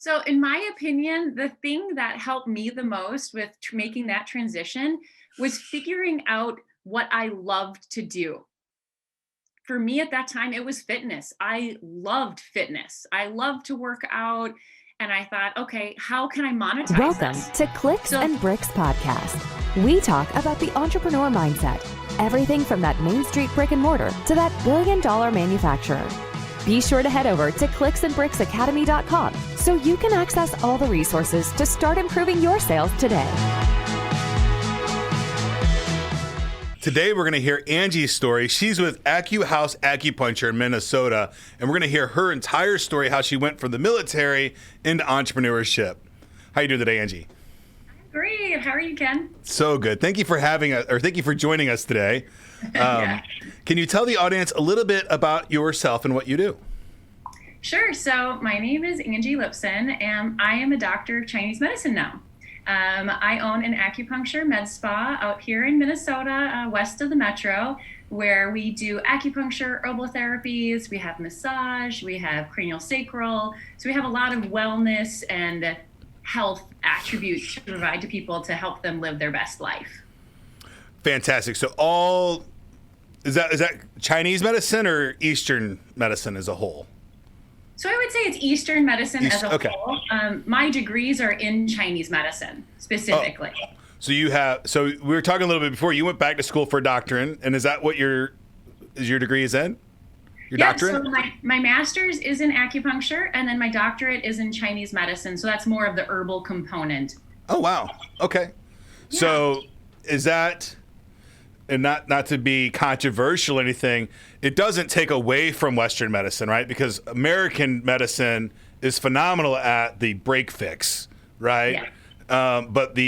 So, in my opinion, the thing that helped me the most with making that transition was figuring out what I loved to do. For me at that time, it was fitness. I loved fitness. I loved to work out. And I thought, okay, how can I monetize Welcome this? to Clicks So, and Bricks podcast. We talk about the entrepreneur mindset, everything from that Main Street brick and mortar to that billion-dollar manufacturer. Be sure to head over to clicksandbricksacademy.com so you can access all the resources to start improving your sales today. Today, we're going to hear Angie's story. She's with AcuHaus Acupuncture in Minnesota, and we're going to hear her entire story, how she went from the military into entrepreneurship. How you doing today, Angie? great. How are you, Ken? So good. Thank you for thank you for joining us today. Yeah. Can you tell the audience a little bit about yourself and what you do? Sure. So, my name is Angie Lipson, and I am a doctor of Chinese medicine now. I own an acupuncture med spa out here in Minnesota, west of the metro, where we do acupuncture, herbal therapies, we have massage, we have cranial sacral. So we have a lot of wellness and health attributes to provide to people to help them live their best life. Fantastic. So is that Chinese medicine or Eastern medicine as a whole? So I would say it's Eastern medicine as a Okay. whole. My degrees are in Chinese medicine specifically. Oh. So we were talking a little bit before, you went back to school for a doctorate, and is that what your degree is in? Your doctorate? So my master's is in acupuncture, and then my doctorate is in Chinese medicine. So that's more of the herbal component. Oh, wow. Okay. Yeah. So is that, and not to be controversial or anything, it doesn't take away from Western medicine, right? Because American medicine is phenomenal at the break fix, right? Yeah. But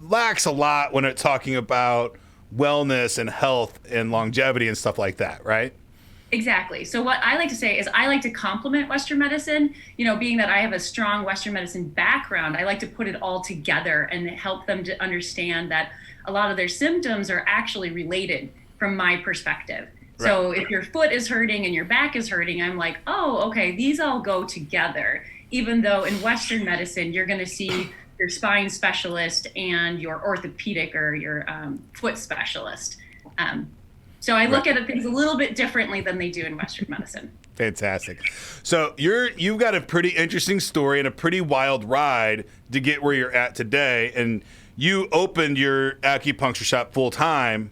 lacks a lot when it's talking about wellness and health and longevity and stuff like that, right? Exactly. So what I like to say is I like to complement Western medicine. Being that I have a strong Western medicine background, I like to put it all together and help them to understand that a lot of their symptoms are actually related from my perspective. Right. So if your foot is hurting and your back is hurting, I'm like, oh, okay, these all go together. Even though in Western medicine, you're going to see your spine specialist and your orthopedic or your foot specialist. So I look at things a little bit differently than they do in Western medicine. Fantastic. So you've got a pretty interesting story and a pretty wild ride to get where you're at today. And you opened your acupuncture shop full time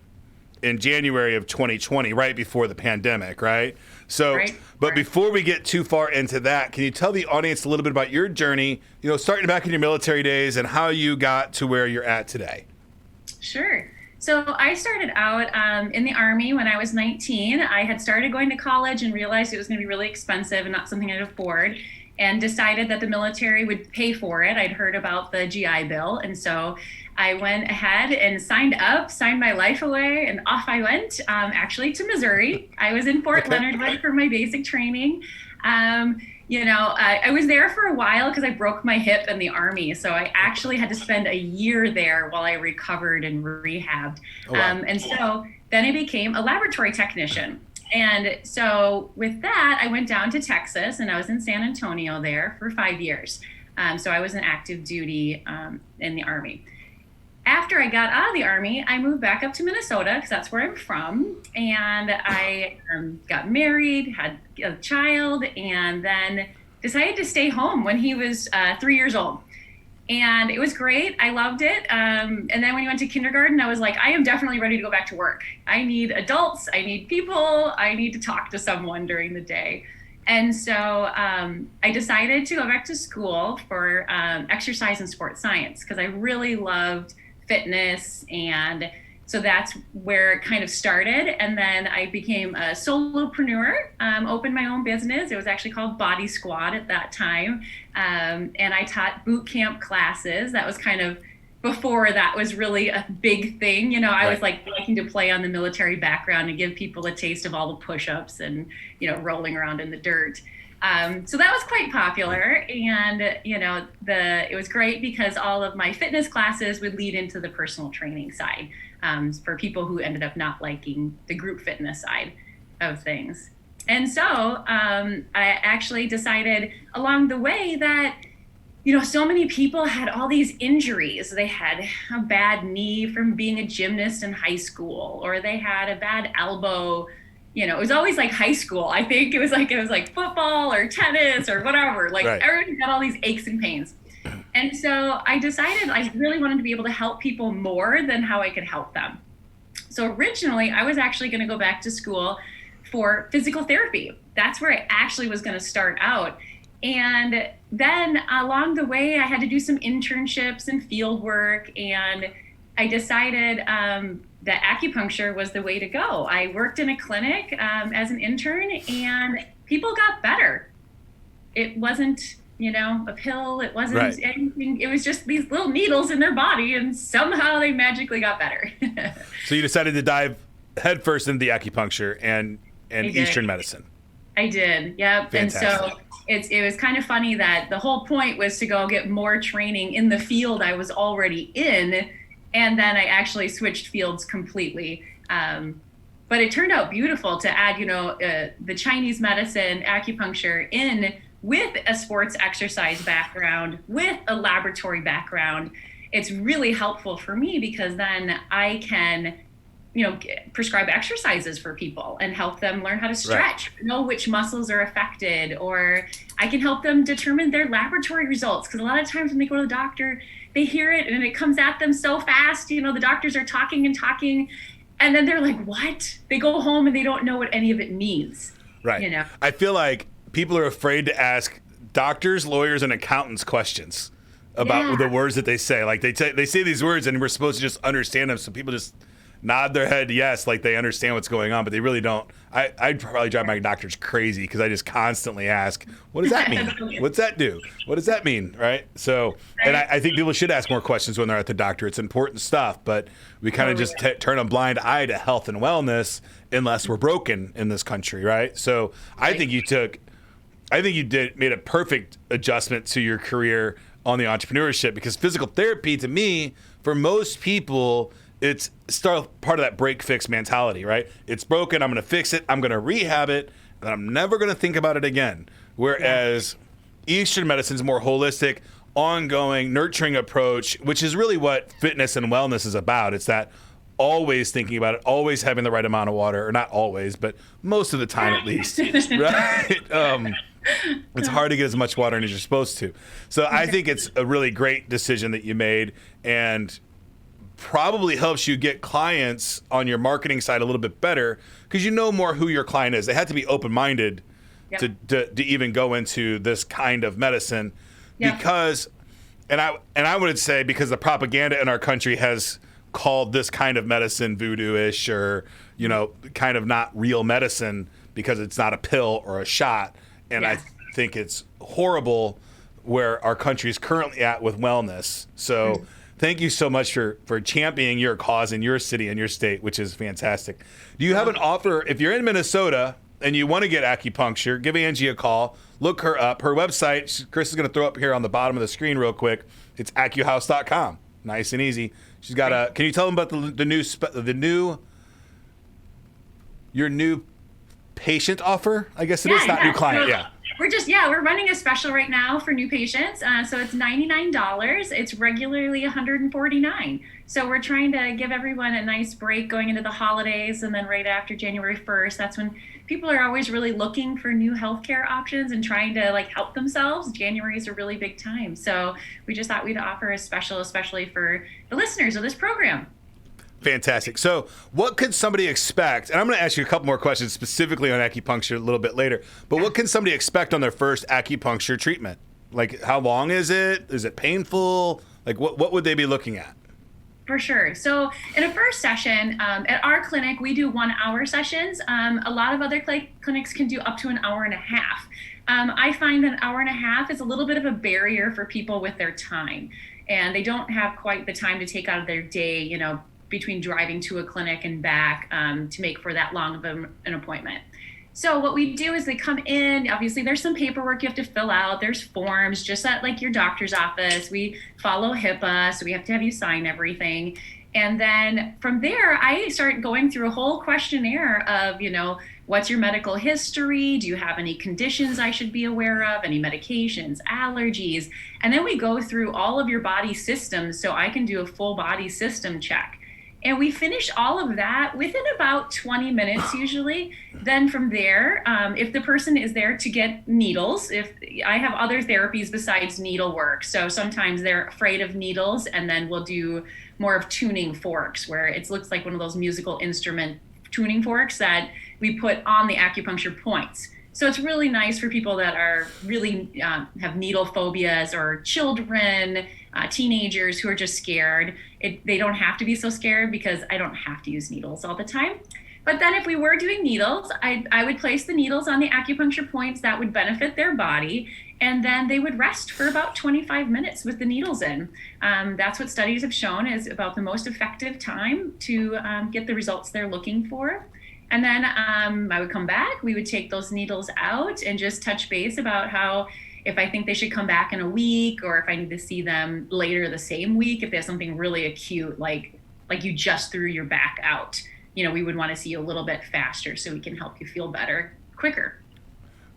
in January of 2020, right before the pandemic, right? So, Right. But before we get too far into that, can you tell the audience a little bit about your journey, starting back in your military days and how you got to where you're at today? Sure. So I started out in the Army when I was 19. I had started going to college and realized it was going to be really expensive and not something I'd afford, and decided that the military would pay for it. I'd heard about the GI Bill. And so I went ahead and signed my life away, and off I went, actually to Missouri. I was in Fort Leonard Wood for my basic training. I was there for a while because I broke my hip in the Army. So I actually had to spend a year there while I recovered and rehabbed. Oh, wow. And so then I became a laboratory technician. And so with that, I went down to Texas, and I was in San Antonio there for 5 years. So I was in active duty in the Army. After I got out of the Army, I moved back up to Minnesota because that's where I'm from. And I got married, had a child, and then decided to stay home when he was 3 years old. And it was great. I loved it. And then when he went to kindergarten, I was like, I am definitely ready to go back to work. I need adults. I need people. I need to talk to someone during the day. And so I decided to go back to school for exercise and sports science because I really loved fitness, and so that's where it kind of started. And then I became a solopreneur, opened my own business. It was actually called Body Squad at that time, and I taught boot camp classes. That was kind of before that was really a big thing. I was like liking to play on the military background and give people a taste of all the push-ups and rolling around in the dirt. So that was quite popular, and it was great because all of my fitness classes would lead into the personal training side for people who ended up not liking the group fitness side of things. And so I actually decided along the way that, so many people had all these injuries. They had a bad knee from being a gymnast in high school, or they had a bad elbow. It was always like high school. I think it was like football or tennis or whatever. Like Right. everyone got all these aches and pains. And so I decided I really wanted to be able to help people more than how I could help them. So originally I was actually going to go back to school for physical therapy. That's where I actually was going to start out. And then along the way, I had to do some internships and field work. And I decided that acupuncture was the way to go. I worked in a clinic as an intern, and people got better. It wasn't, a pill. It wasn't Right. anything. It was just these little needles in their body, and somehow they magically got better. So you decided to dive headfirst into the acupuncture and I did. Eastern medicine. I did. Yep. Fantastic. And so it was kind of funny that the whole point was to go get more training in the field I was already in. And then I actually switched fields completely. But it turned out beautiful to add, the Chinese medicine, acupuncture in with a sports exercise background, with a laboratory background. It's really helpful for me because then I can prescribe exercises for people and help them learn how to stretch, know which muscles are affected, or I can help them determine their laboratory results. Because a lot of times when they go to the doctor, they hear it and it comes at them so fast. The doctors are talking and talking, and then they're like, what? They go home and they don't know what any of it means. Right. I feel like people are afraid to ask doctors, lawyers, and accountants questions about the words that they say. Like they say these words and we're supposed to just understand them. So people just nod their head yes, like they understand what's going on, but they really don't. I'd probably drive my doctors crazy because I just constantly ask, what does that mean? What's that do? What does that mean? Right? So, and I think people should ask more questions when they're at the doctor. It's important stuff, but we kind of just turn a blind eye to health and wellness unless we're broken in this country, right? So I think you made a perfect adjustment to your career on the entrepreneurship, because physical therapy, to me, for most people, it's still part of that break fix mentality, right? It's broken, I'm going to fix it, I'm going to rehab it, and I'm never going to think about it again. Whereas Eastern medicine is more holistic, ongoing, nurturing approach, which is really what fitness and wellness is about. It's that always thinking about it, always having the right amount of water, or not always, but most of the time at least, right? It's hard to get as much water in as you're supposed to. So I think it's a really great decision that you made, and probably helps you get clients on your marketing side a little bit better because you know more who your client is. They have to be open-minded to even go into this kind of medicine because, and I would say because the propaganda in our country has called this kind of medicine voodoo-ish or, kind of not real medicine because it's not a pill or a shot. And I think it's horrible where our country is currently at with wellness. So thank you so much for championing your cause in your city and your state, which is fantastic. Do you have an offer? If you're in Minnesota and you want to get acupuncture, give Angie a call. Look her up. Her website, Chris is going to throw up here on the bottom of the screen real quick. It's AcuHaus.com. Nice and easy. She's got can you tell them about your new patient offer? I guess it is not new client. So we're running a special right now for new patients. So it's $99. It's regularly $149. So we're trying to give everyone a nice break going into the holidays, and then right after January 1st, that's when people are always really looking for new healthcare options and trying to help themselves. January is a really big time. So we just thought we'd offer a special, especially for the listeners of this program. Fantastic. So what could somebody expect? And I'm going to ask you a couple more questions specifically on acupuncture a little bit later. But what can somebody expect on their first acupuncture treatment? Like, how long is it? Is it painful? Like, what would they be looking at? For sure. So in a first session, at our clinic, we do 1 hour sessions. A lot of other clinics can do up to an hour and a half. I find an hour and a half is a little bit of a barrier for people with their time. And they don't have quite the time to take out of their day, between driving to a clinic and back to make for that long of an appointment. So what we do is they come in, obviously there's some paperwork you have to fill out, there's forms, just at your doctor's office. We follow HIPAA, so we have to have you sign everything. And then from there, I start going through a whole questionnaire of, what's your medical history? Do you have any conditions I should be aware of? Any medications, allergies? And then we go through all of your body systems so I can do a full body system check. And we finish all of that within about 20 minutes usually. Then from there, if the person is there to get needles, if I have other therapies besides needle work. So sometimes they're afraid of needles, and then we'll do more of tuning forks, where it looks like one of those musical instrument tuning forks that we put on the acupuncture points. So it's really nice for people that are really have needle phobias, or children, teenagers who are just scared. They don't have to be so scared, because I don't have to use needles all the time. But then if we were doing needles, I would place the needles on the acupuncture points that would benefit their body, and then they would rest for about 25 minutes with the needles in. That's what studies have shown is about the most effective time to get the results they're looking for. And then I would come back, we would take those needles out and just touch base about how, if I think they should come back in a week, or if I need to see them later the same week, if they have something really acute, like you just threw your back out, we would want to see you a little bit faster so we can help you feel better quicker.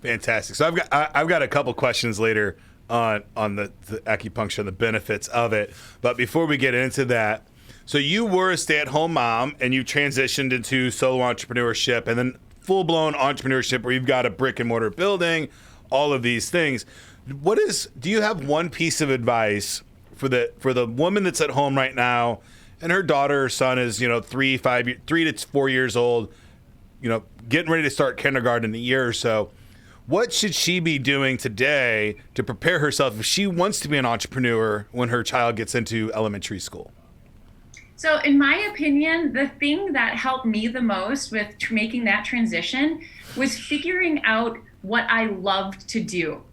Fantastic. So I've got a couple questions later on the acupuncture and the benefits of it. But before we get into that, so you were a stay-at-home mom, and you transitioned into solo entrepreneurship, and then full-blown entrepreneurship where you've got a brick-and-mortar building, all of these things. Do you have one piece of advice for the woman that's at home right now, and her daughter or son is 3 to 4 years old, getting ready to start kindergarten in a year or so? What should she be doing today to prepare herself if she wants to be an entrepreneur when her child gets into elementary school? So in my opinion, the thing that helped me the most with making that transition was figuring out what I loved to do.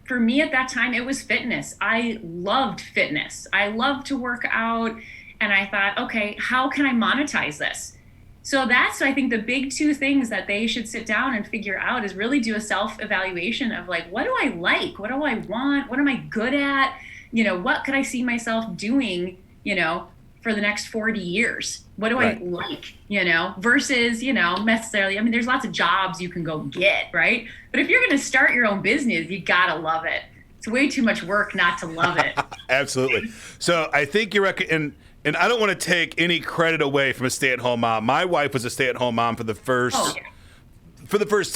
For me at that time, it was fitness. I loved fitness. I loved to work out. And I thought, okay, how can I monetize this? So that's, I think, the big two things that they should sit down and figure out is really do a self-evaluation of like, what do I like? What do I want? What am I good at? What could I see myself doing, for the next 40 years? What do I like, versus, necessarily, there's lots of jobs you can go get, right? But if you're going to start your own business, you got to love it. It's way too much work not to love it. Absolutely. So I think and I don't want to take any credit away from a stay-at-home mom. My wife was a stay-at-home mom for the first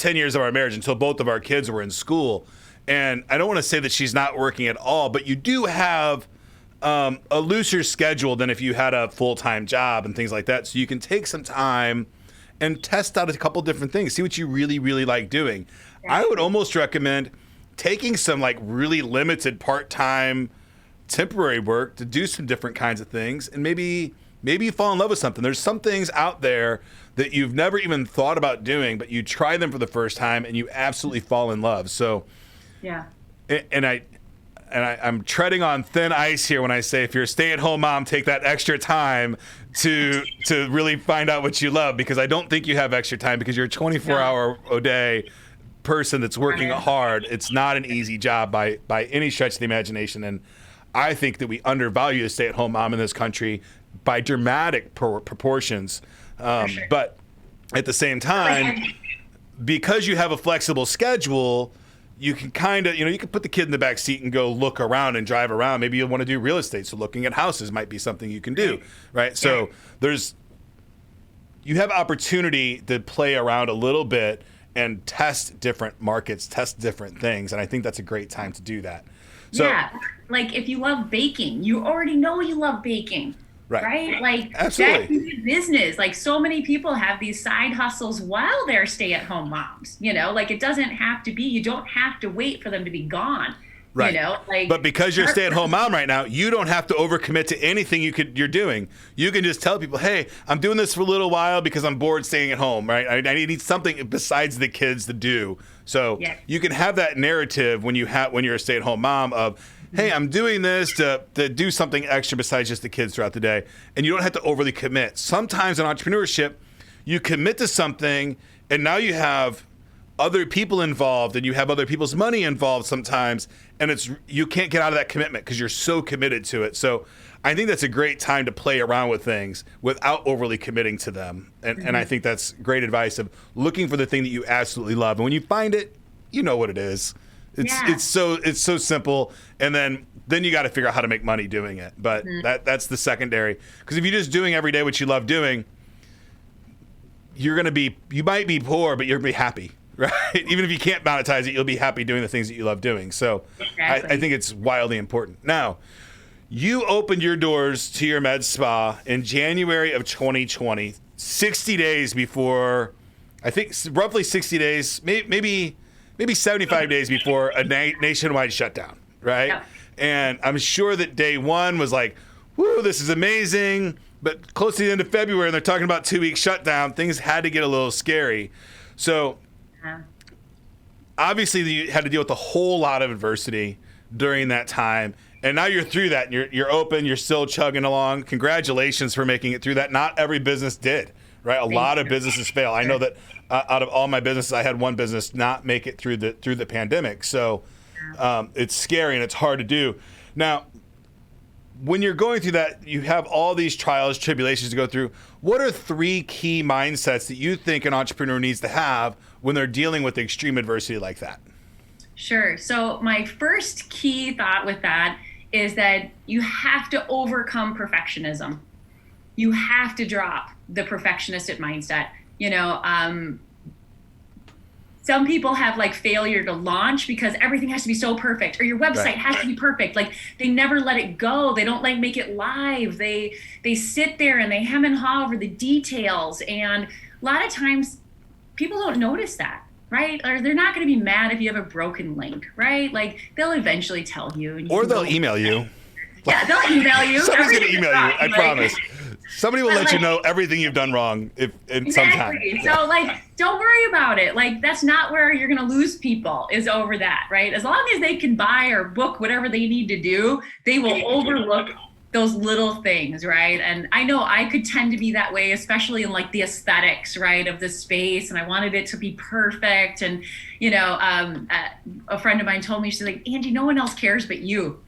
10 years of our marriage, until both of our kids were in school. And I don't want to say that she's not working at all, but you do have a looser schedule than if you had a full-time job and things like that. So you can take some time and test out a couple different things, see what you really, really like doing. I would almost recommend taking some like really limited part-time temporary work to do some different kinds of things, and maybe you fall in love with something. There's some things out there that you've never even thought about doing, but you try them for the first time and you absolutely fall in love. So I'm treading on thin ice here when I say, if you're a stay-at-home mom, take that extra time to really find out what you love, because I don't think you have extra time, because you're a 24-hour-a-day person that's working hard. It's not an easy job by any stretch of the imagination, and I think that we undervalue the stay-at-home mom in this country by dramatic proportions. But at the same time, because you have a flexible schedule, you can kind of, you can put the kid in the back seat and go look around and drive around. Maybe you'll want to do real estate, so looking at houses might be something you can do, right? So you have opportunity to play around a little bit and test different markets, test different things, and I think that's a great time to do that. So, like if you love baking, you already know you love baking, right? Like absolutely. That can be business. Like so many people have these side hustles while they're stay-at-home moms. Like it doesn't have to be. You don't have to wait for them to be gone. Right. But because you're a stay-at-home mom right now, you don't have to overcommit to anything you're doing. You can just tell people, hey, I'm doing this for a little while because I'm bored staying at home, right? I need something besides the kids to do. So you can have that narrative when you're a stay-at-home mom of, hey, I'm doing this to do something extra besides just the kids throughout the day. And you don't have to overly commit. Sometimes in entrepreneurship, you commit to something and now you have other people involved and you have other people's money involved sometimes, and you can't get out of that commitment because you're so committed to it. So I think that's a great time to play around with things without overly committing to them. And I think that's great advice of looking for the thing that you absolutely love. And when you find it, you know what it is. It's so simple. And then you got to figure out how to make money doing it. But that's the secondary. Because if you're just doing every day what you love doing, you might be poor, but you're going to be happy, right? Even if you can't monetize it, you'll be happy doing the things that you love doing. So exactly. I think it's wildly important. Now, you opened your doors to your med spa in January of 2020, 60 days before, I think roughly 60 days, maybe 75 days before a nationwide shutdown, right? Yeah. And I'm sure that day one was like, whoo, this is amazing. But close to the end of February, and they're talking about 2-week shutdown, things had to get a little scary. So obviously you had to deal with a whole lot of adversity during that time. And now you're through that, and you're open, you're still chugging along. Congratulations for making it through that. Not every business did, right? A lot of businesses fail. I know that out of all my businesses, I had one business not make it through the pandemic. So it's scary and it's hard to do. Now, when you're going through that, you have all these trials, tribulations to go through. What are 3 key mindsets that you think an entrepreneur needs to have when they're dealing with extreme adversity like that? Sure. So my first key thought with that is that you have to overcome perfectionism. You have to drop the perfectionistic mindset. Some people have like failure to launch because everything has to be so perfect, or your website has to be perfect. Like they never let it go. They don't like make it live. They sit there and they hem and haw over the details. And a lot of times people don't notice that, right? Or they're not going to be mad if you have a broken link, right? Like they'll eventually tell you. And or they'll email you. Yeah, they'll email you. Somebody's going to email you, I promise. Somebody will let you know everything you've done wrong sometime. So don't worry about it. Like that's not where you're going to lose people is over that, right? As long as they can buy or book whatever they need to do, they will overlook those little things, right? And I know I could tend to be that way, especially in like the aesthetics, right, of the space. And I wanted it to be perfect. And, a friend of mine told me, she's like, Angie, no one else cares but you.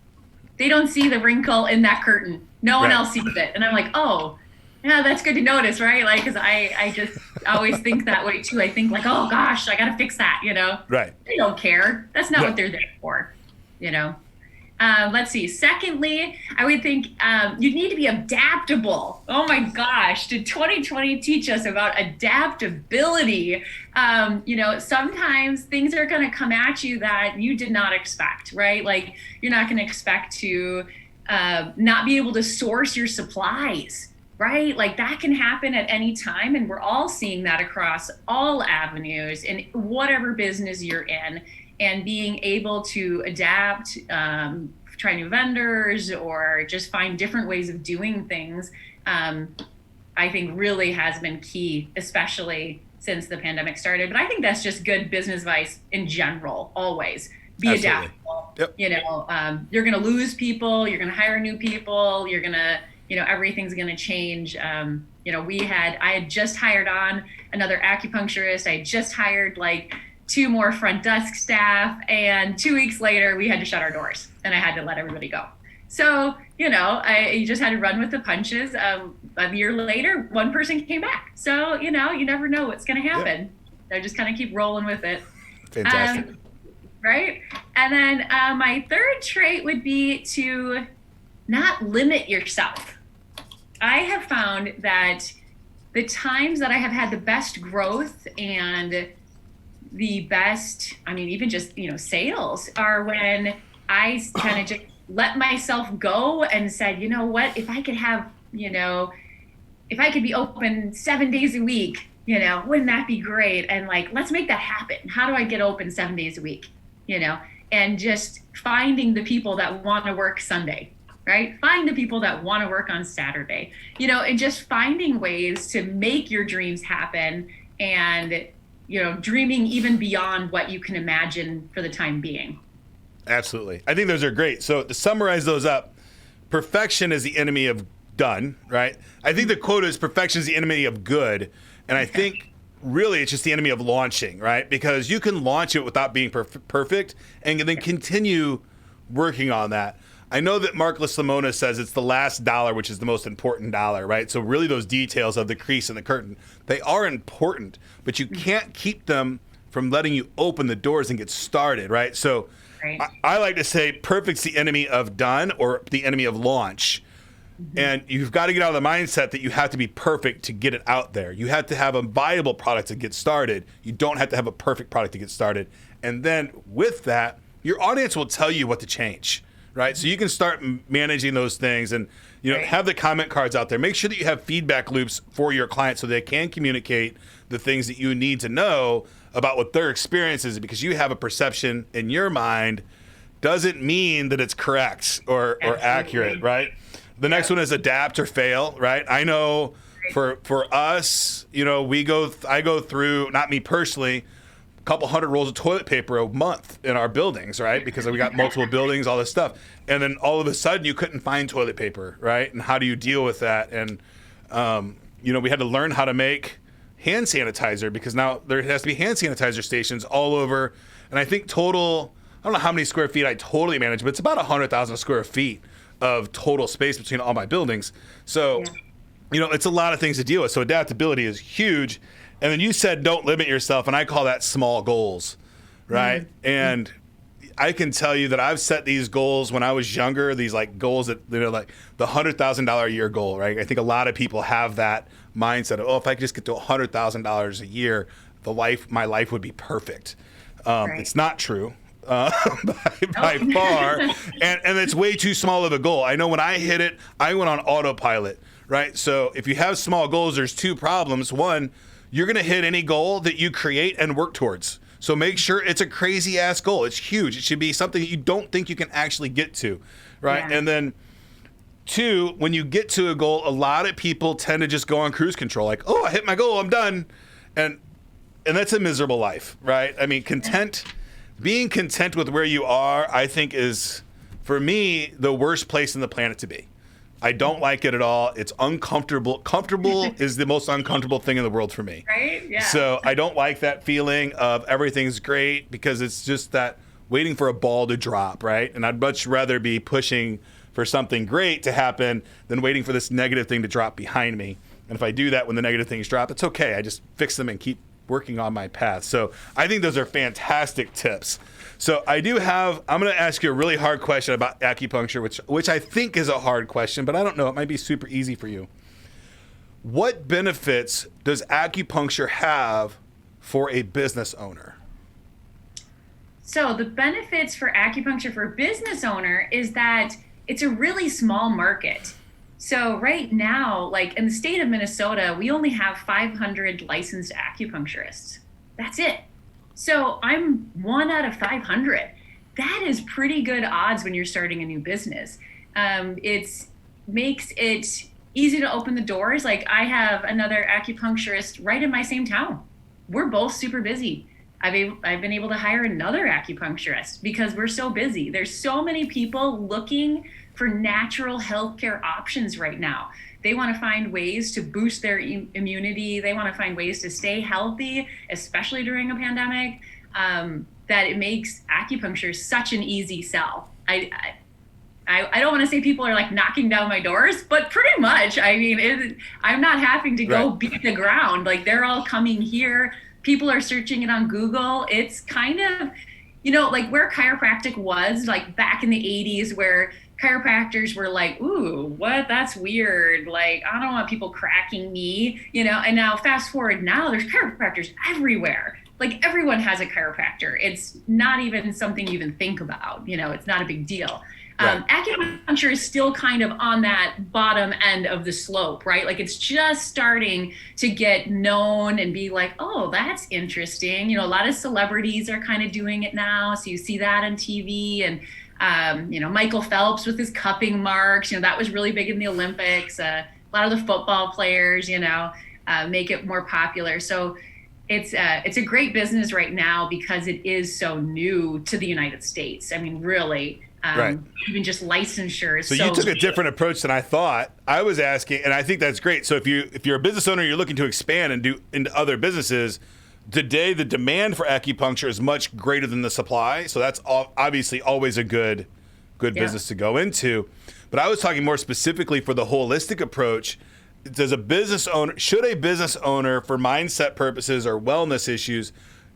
They don't see the wrinkle in that curtain. No one else sees it. And I'm like, oh, yeah, that's good to notice, right? Like, because I just always think that way too. I think like, oh gosh, I got to fix that, Right. They don't care. That's not what they're there for, Let's see. Secondly, I would think you need to be adaptable. Oh my gosh, did 2020 teach us about adaptability? Sometimes things are going to come at you that you did not expect, right? Like you're not going to expect to not be able to source your supplies, right? Like that can happen at any time. And we're all seeing that across all avenues in whatever business you're in. And being able to adapt, try new vendors, or just find different ways of doing things, I think really has been key, especially since the pandemic started. But I think that's just good business advice in general, always. Be adaptable. Yep. You're going to lose people, you're going to hire new people, you're going to, everything's going to change. I had just hired on another acupuncturist. I had just hired 2 more front desk staff, and 2 weeks later we had to shut our doors and I had to let everybody go. So, I just had to run with the punches. A year later, 1 person came back. So, you never know what's going to happen. So just kind of keep rolling with it. Fantastic. Right. And then my third trait would be to not limit yourself. I have found that the times that I have had the best growth and the best, even just, sales are when I kind of just let myself go and said, you know what, if I could have, if I could be open 7 days a week, wouldn't that be great? And let's make that happen. How do I get open 7 days a week? And just finding the people that want to work Sunday, right? Find the people that want to work on Saturday, and just finding ways to make your dreams happen and dreaming even beyond what you can imagine for the time being. Absolutely. I think those are great. So to summarize those up, perfection is the enemy of done, right? I think the quote is perfection is the enemy of good. And I think really it's just the enemy of launching, right? Because you can launch it without being perfect and then continue working on that. I know that Mark LaSimona says it's the last dollar, which is the most important dollar, right? So really those details of the crease and the curtain, they are important, but you can't keep them from letting you open the doors and get started, right? So I like to say perfect's the enemy of done or the enemy of launch. And you've got to get out of the mindset that you have to be perfect to get it out there. You have to have a viable product to get started. You don't have to have a perfect product to get started. And then with that, your audience will tell you what to change, right? So you can start managing those things and, have the comment cards out there. Make sure that you have feedback loops for your clients so they can communicate the things that you need to know about what their experience is, because you have a perception in your mind doesn't mean that it's correct or accurate, right? The next one is adapt or fail, right? I know for us, I go through, not me personally, a couple hundred rolls of toilet paper a month in our buildings, right? Because we got multiple buildings, all this stuff. And then all of a sudden you couldn't find toilet paper, right? And how do you deal with that? And, we had to learn how to make hand sanitizer because now there has to be hand sanitizer stations all over. And I think total, I don't know how many square feet I totally manage, but it's about 100,000 square feet of total space between all my buildings. So, it's a lot of things to deal with. So adaptability is huge. And then you said, don't limit yourself. And I call that small goals, right? And I can tell you that I've set these goals when I was younger, these like goals that, like the $100,000 a year goal, right? I think a lot of people have that mindset of, if I could just get to $100,000 a year, my life would be perfect. It's not true. By far, and it's way too small of a goal. I know when I hit it, I went on autopilot, right? So if you have small goals, there's two problems. One, you're going to hit any goal that you create and work towards. So make sure it's a crazy ass goal. It's huge. It should be something that you don't think you can actually get to, right? And then two, when you get to a goal, a lot of people tend to just go on cruise control, like, I hit my goal, I'm done, and that's a miserable life, right? I mean, being content with where you are, I think is, for me, the worst place on the planet to be. I don't like it at all. It's uncomfortable. Comfortable is the most uncomfortable thing in the world for me. Right? Yeah. So I don't like that feeling of everything's great because it's just that waiting for a ball to drop, right? And I'd much rather be pushing for something great to happen than waiting for this negative thing to drop behind me. And if I do that when the negative things drop, it's okay. I just fix them and keep working on my path. So I think those are fantastic tips. So I'm going to ask you a really hard question about acupuncture, which I think is a hard question, but I don't know. It might be super easy for you. What benefits does acupuncture have for a business owner? So the benefits for acupuncture for a business owner is that it's a really small market. So right now, like in the state of Minnesota, we only have 500 licensed acupuncturists. That's it. So I'm 1 out of 500. That is pretty good odds when you're starting a new business. It makes it easy to open the doors. Like I have another acupuncturist right in my same town. We're both super busy. I've been able to hire another acupuncturist because we're so busy. There's so many people looking for natural healthcare options right now. They want to find ways to boost their immunity. They want to find ways to stay healthy, especially during a pandemic, that it makes acupuncture such an easy sell. I don't want to say people are like knocking down my doors, but pretty much. I mean, I'm not having to go beat the ground. Like they're all coming here. People are searching it on Google. It's kind of, like where chiropractic was like back in the 80s where chiropractors were like, ooh, what? That's weird. Like, I don't want people cracking me, and now fast forward now, there's chiropractors everywhere. Like everyone has a chiropractor. It's not even something you even think about, it's not a big deal. Acupuncture is still kind of on that bottom end of the slope, right? Like it's just starting to get known and be like, oh, that's interesting. A lot of celebrities are kind of doing it now. So you see that on TV and, Michael Phelps with his cupping marks, that was really big in the Olympics. A lot of the football players, make it more popular. So it's a great business right now because it is so new to the United States. I mean, really, Right. Even just licensure. So you took a different approach than I thought. I was asking, and I think that's great. So if you're a business owner, you're looking to expand and do into other businesses, today the demand for acupuncture is much greater than the supply. So that's obviously always a good business to go into. But I was talking more specifically for the holistic approach. Should a business owner, for mindset purposes or wellness issues,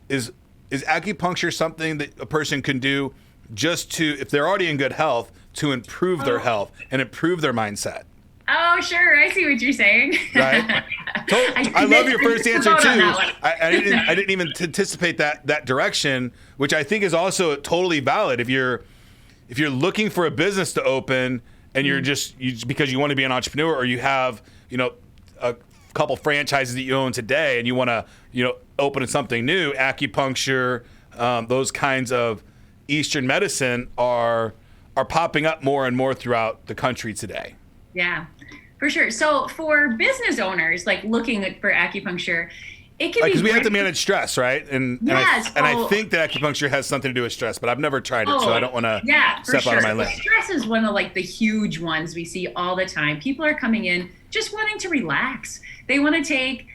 is acupuncture something that a person can do just to, if they're already in good health, to improve their health and improve their mindset? Oh, sure. I see what you're saying. Right. I love your first answer too. I didn't even anticipate that direction, which I think is also totally valid. If you're looking for a business to open and you're because you want to be an entrepreneur, or you have, a couple franchises that you own today and you want to, open something new, acupuncture, those kinds of Eastern medicine are popping up more and more throughout the country today. Yeah, for sure. So for business owners, like looking for acupuncture, it can be because we have to manage stress, right? And I think that acupuncture has something to do with stress, but I've never tried it, so I don't want to step out of my lane. Stress is one of the huge ones we see all the time. People are coming in just wanting to relax. They want to take,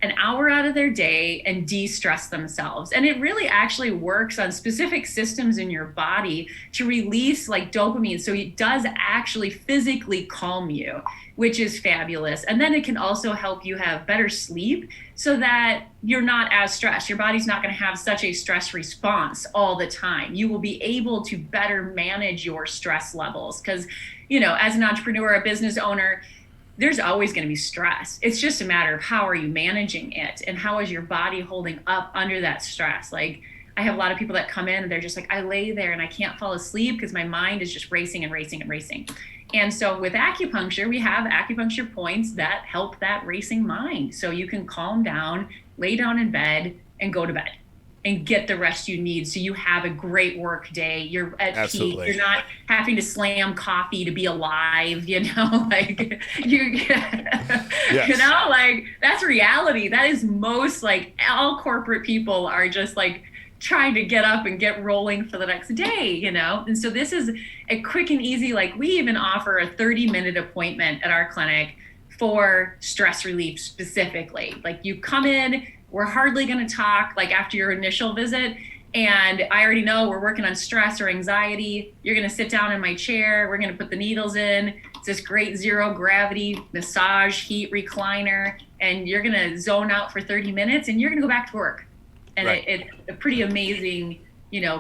an hour out of their day and de-stress themselves. And it really actually works on specific systems in your body to release dopamine. So it does actually physically calm you, which is fabulous. And then it can also help you have better sleep so that you're not as stressed. Your body's not going to have such a stress response all the time. You will be able to better manage your stress levels because, as an entrepreneur, a business owner, there's always going to be stress. It's just a matter of how are you managing it and how is your body holding up under that stress. I have a lot of people that come in and they're just I lay there and I can't fall asleep because my mind is just racing and racing and racing. And so with acupuncture, we have acupuncture points that help that racing mind. So you can calm down, lay down in bed and go to bed and get the rest you need. So you have a great work day. You're at peak. You're not having to slam coffee to be alive, Yes. That's reality. That is most all corporate people are just trying to get up and get rolling for the next day, And so this is a quick and easy, we even offer a 30-minute appointment at our clinic for stress relief specifically. You come in, we're hardly going to talk after your initial visit. And I already know we're working on stress or anxiety. You're going to sit down in my chair. We're going to put the needles in. It's this great zero gravity massage heat recliner. And you're going to zone out for 30 minutes and you're going to go back to work. And it's a pretty amazing,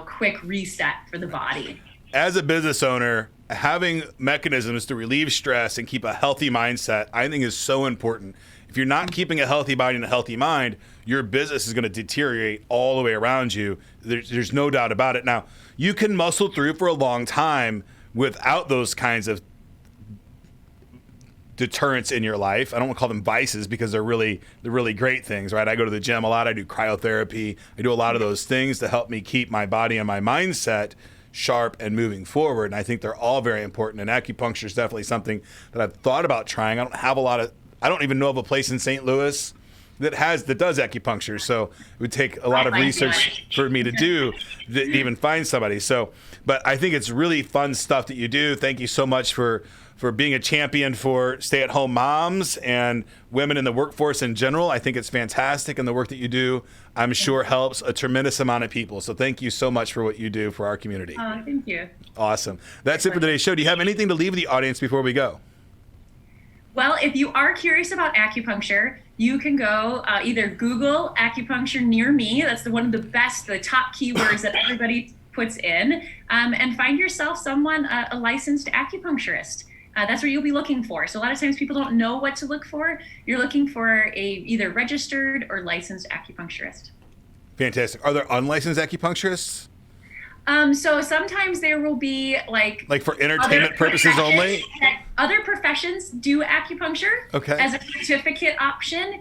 quick reset for the body. As a business owner, having mechanisms to relieve stress and keep a healthy mindset, I think is so important. If you're not keeping a healthy body and a healthy mind, your business is going to deteriorate all the way around you. There's no doubt about it. Now, you can muscle through for a long time without those kinds of deterrents in your life. I don't want to call them vices because they're really great things, right? I go to the gym a lot. I do cryotherapy. I do a lot of those things to help me keep my body and my mindset sharp and moving forward. And I think they're all very important. And acupuncture is definitely something that I've thought about trying. I don't even know of a place in St. Louis that does acupuncture. So it would take a lot of research for me to do to even find somebody. So, but I think it's really fun stuff that you do. Thank you so much for being a champion for stay-at-home moms and women in the workforce in general. I think it's fantastic, and the work that you do, I'm sure, helps a tremendous amount of people. So thank you so much for what you do for our community. Oh, thank you. Awesome. That's it for today's show. Do you have anything to leave the audience before we go? Well, if you are curious about acupuncture, you can go either Google acupuncture near me. That's the top keywords that everybody puts in, and find yourself a licensed acupuncturist. That's what you'll be looking for. So a lot of times people don't know what to look for. You're looking for either registered or licensed acupuncturist. Fantastic. Are there unlicensed acupuncturists? So sometimes there will be like for entertainment purposes only? Other professions do acupuncture as a certificate option.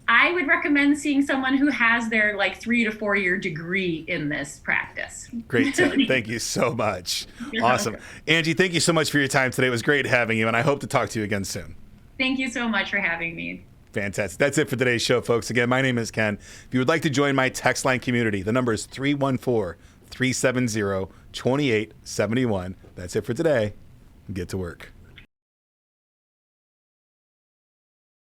I would recommend seeing someone who has their 3 to 4 year degree in this practice. Great tip. Thank you so much. Awesome. Angie, thank you so much for your time today. It was great having you, and I hope to talk to you again soon. Thank you so much for having me. Fantastic. That's it for today's show, folks. Again, my name is Ken. If you would like to join my text line community, the number is 314 370-2871. That's it for today. Get to work.